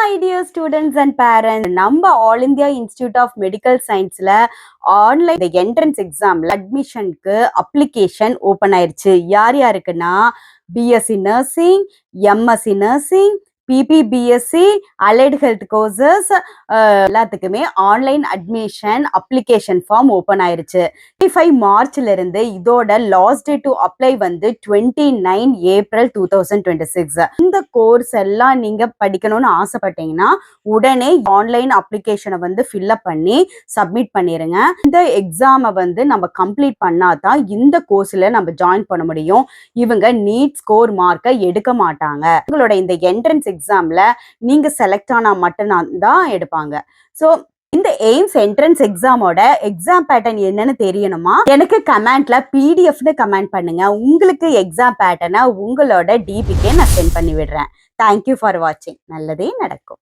My dear students and parents, நம்ம all India institute of medical சயின்ஸ்ல online entrance எக்ஸாம்ல அட்மிஷனுக்கு அப்ளிகேஷன் ஓப்பன் ஆயிருச்சு. யார் யாருக்குன்னா பிஎஸ்சி நர்சிங், எம்எஸ்சி நர்சிங், பிபிபிஎஸ்சி, அலைட் ஹெல்த் கோர்சஸ் எல்லாத்துக்குமே online admission application form open ஆயிருச்சு. 25 மார்ச்ல இருந்து இதோட லாஸ்ட் டே டு அப்ளை வந்து 29 ஏப்ரல் 2026. இந்த கோர்ஸ் எல்லாம் நீங்க படிக்கணும்னு ஆசைப்பட்டீங்கன்னா உடனே ஆன்லைன் அப்ளிகேஷனை வந்து ஃபில்அப் பண்ணி சப்மிட் பண்ணிருங்க. இந்த எக்ஸாமை வந்து நம்ம கம்ப்ளீட் பண்ணாதான் இந்த கோர்ஸ்ல நம்ம ஜாயின் பண்ண முடியும். இவங்க நீட் ஸ்கோர் மார்க்கை எடுக்க மாட்டாங்க. உங்களோட இந்த என்ட்ரன்ஸ் எக்ஸாம்ல நீங்க செலக்ட் ஆனா மட்டும்தான் எடுப்பாங்க. ஸோ இந்த எய்ம்ஸ் என்ட்ரன்ஸ் எக்ஸாமோட எக்ஸாம் பேட்டர்ன் என்னன்னு தெரியணுமா? எனக்கு கமெண்ட்ல பிடிஎஃப்னு கமெண்ட் பண்ணுங்க. உங்களுக்கு எக்ஸாம் பேட்டர்னை உங்களோட டிபிக்கே நான் சென்ட் பண்ணி விடுறேன். தேங்க்யூ ஃபார் வாட்சிங். நல்லதே நடக்கும்.